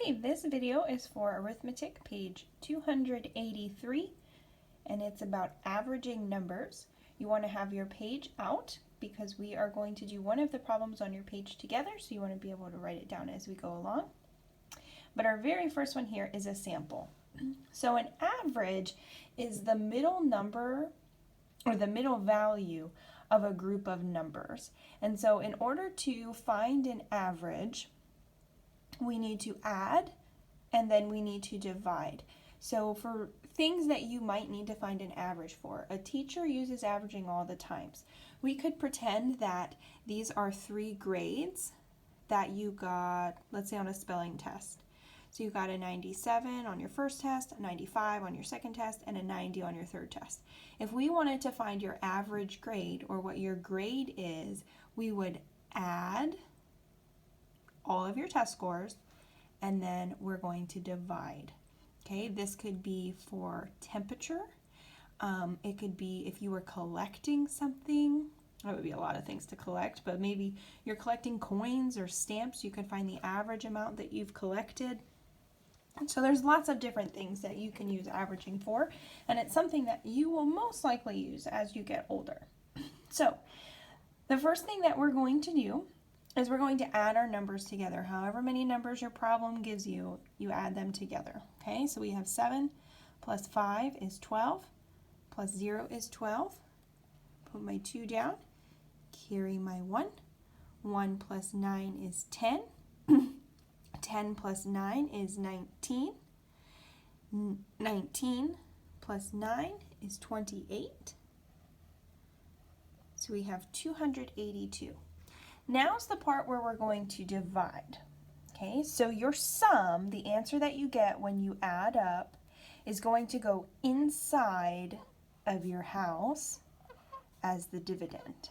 Okay, this video is for Arithmetic, page 283, and it's about averaging numbers. You want to have your page out because we are going to do one of the problems on your page together, so you want to be able to write it down as we go along. But our very first one here is a sample. So an average is the middle number or the middle value of a group of numbers. And so in order to find an average, we need to add and then we need to divide. So for things that you might need to find an average for, a teacher uses averaging all the times. We could pretend that these are 3 grades that you got, let's say on a spelling test. So you got a 97 on your first test, a 95 on your second test, and a 90 on your third test. If we wanted to find your average grade or what your grade is, we would add all of your test scores and then we're going to divide. Okay, this could be for temperature. It could be if you were collecting something. That would be a lot of things to collect, but maybe you're collecting coins or stamps. You can find the average amount that you've collected. So there's lots of different things that you can use averaging for, and it's something that you will most likely use as you get older. So the first thing that we're going to do is we're going to add our numbers together. However many numbers your problem gives you, you add them together. Okay, so we have 7 plus 5 is 12, plus 0 is 12. Put my 2 down, carry my 1. 1 plus 9 is 10. 10 plus 9 is 19. 19 plus 9 is 28. So we have 282. Now's the part where we're going to divide. Okay, so your sum, the answer that you get when you add up, is going to go inside of your house as the dividend.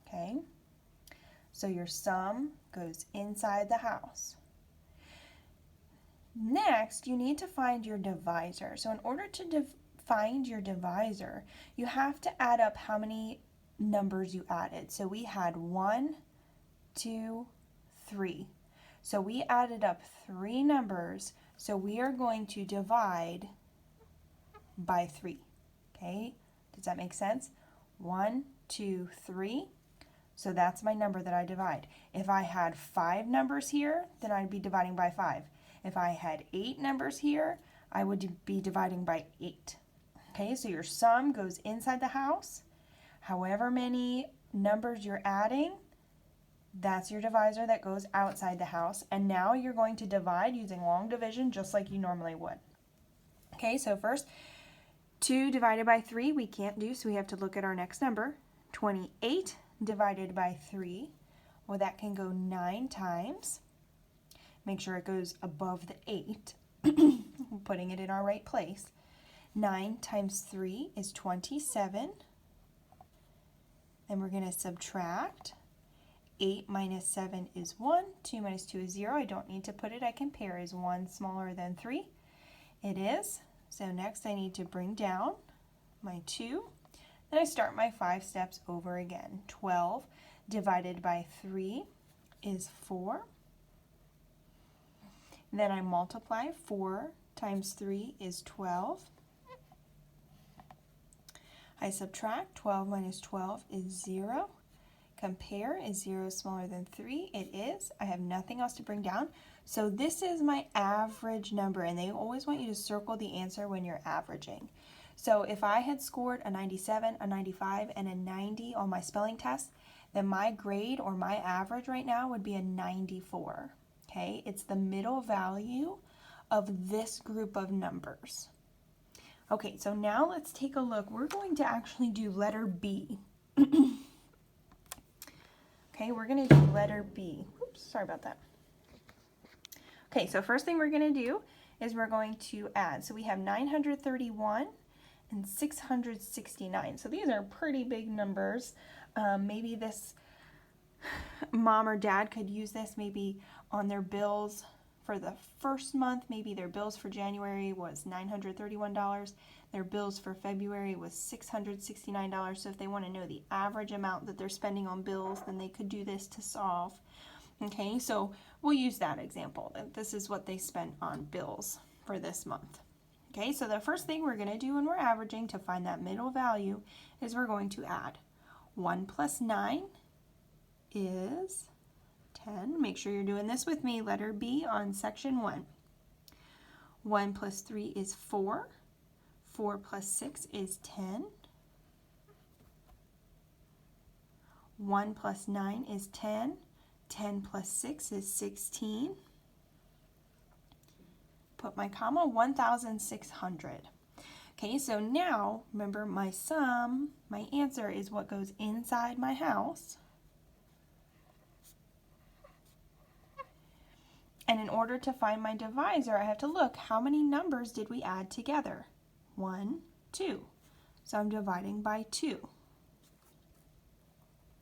Okay, so your sum goes inside the house. Next, you need to find your divisor. So in order to find your divisor, you have to add up how many numbers you added. So we had 1, 2, 3. So we added up 3 numbers. So we are going to divide by 3. Okay, does that make sense? 1, 2, 3. So that's my number that I divide. If I had 5 numbers here, then I'd be dividing by 5. If I had 8 numbers here, I would be dividing by 8. Okay, so your sum goes inside the house. However many numbers you're adding, that's your divisor that goes outside the house. And now you're going to divide using long division just like you normally would. Okay, so first, 2 divided by 3 we can't do, so we have to look at our next number. 28 divided by 3, well, that can go 9 times. Make sure it goes above the 8, putting it in our right place. 9 times 3 is 27. Then we're going to subtract. 8 minus 7 is 1. 2 minus 2 is 0. I don't need to put it. I can pair. Is 1 smaller than 3? It is. So next I need to bring down my 2. Then I start my 5 steps over again. 12 divided by 3 is 4. Then I multiply. 4 times 3 is 12. I subtract. 12 minus 12 is 0. Compare. Is 0 smaller than 3? It is. I have nothing else to bring down. So this is my average number, and they always want you to circle the answer when you're averaging. So if I had scored a 97, a 95, and a 90 on my spelling test, then my grade or my average right now would be a 94. Okay, it's the middle value of this group of numbers. Okay, so now let's take a look. We're going to actually do letter B. Okay, we're going to do letter B. Oops, sorry about that. Okay, so first thing we're going to do is we're going to add. So we have 931 and 669. So these are pretty big numbers. Maybe this mom or dad could use this maybe on their bills for the first month. Maybe their bills for January was $931. Their bills for February was $669. So if they want to know the average amount that they're spending on bills, then they could do this to solve. Okay, so we'll use that example. This is what they spent on bills for this month. Okay, so the first thing we're going to do when we're averaging to find that middle value is we're going to add. 1 plus 9 is 10. Make sure you're doing this with me. Letter B on section 1. 1 plus 3 is 4. 4 plus 6 is 10. 1 plus 9 is 10. 10 plus 6 is 16. Put my comma, 1,600. Okay, so now, remember my sum, my answer is what goes inside my house. And in order to find my divisor, I have to look, how many numbers did we add together? 1, 2. So I'm dividing by 2.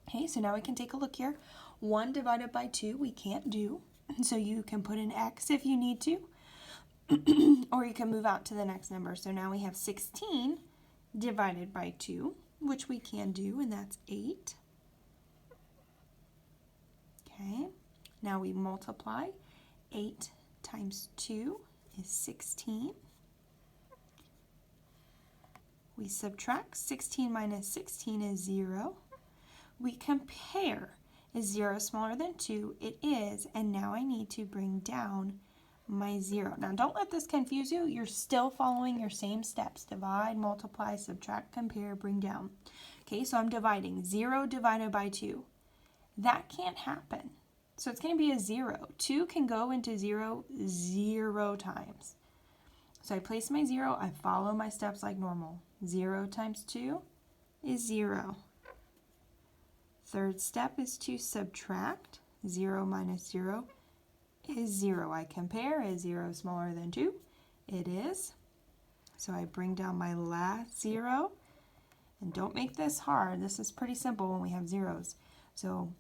Okay, so now we can take a look here. 1 divided by 2 we can't do, so you can put an X if you need to, or you can move out to the next number. So now we have 16 divided by 2, which we can do, and that's 8. Okay, now we multiply. 8 times 2 is 16. We subtract. 16 minus 16 is 0. We compare. Is 0 smaller than 2? It is, and now I need to bring down my 0. Now don't let this confuse you. You're still following your same steps. Divide, multiply, subtract, compare, bring down. Okay, so I'm dividing. 0 divided by 2. That can't happen. So it's going to be a 0. 2 can go into 0 0 times. So I place my 0. I follow my steps like normal. 0 times 2 is 0. Third step is to subtract. 0 minus 0 is 0. I compare. Is 0 smaller than 2? It is. So I bring down my last 0. And don't make this hard. This is pretty simple when we have zeros. So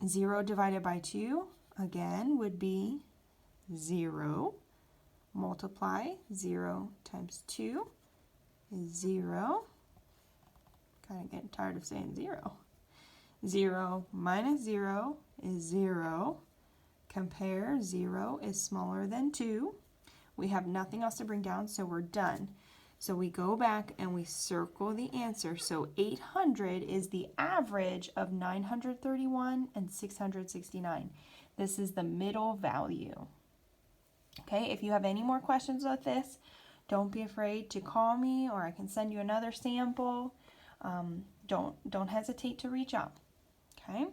0 divided by 2, again, would be 0. Multiply. 0 times 2 is 0. Kind of getting tired of saying 0. 0 minus 0 is 0. Compare. 0 is smaller than 2. We have nothing else to bring down, so we're done. So we go back and we circle the answer. So 800 is the average of 931 and 669. This is the middle value. Okay, if you have any more questions with this, don't be afraid to call me, or I can send you another sample. Don't hesitate to reach out. Okay.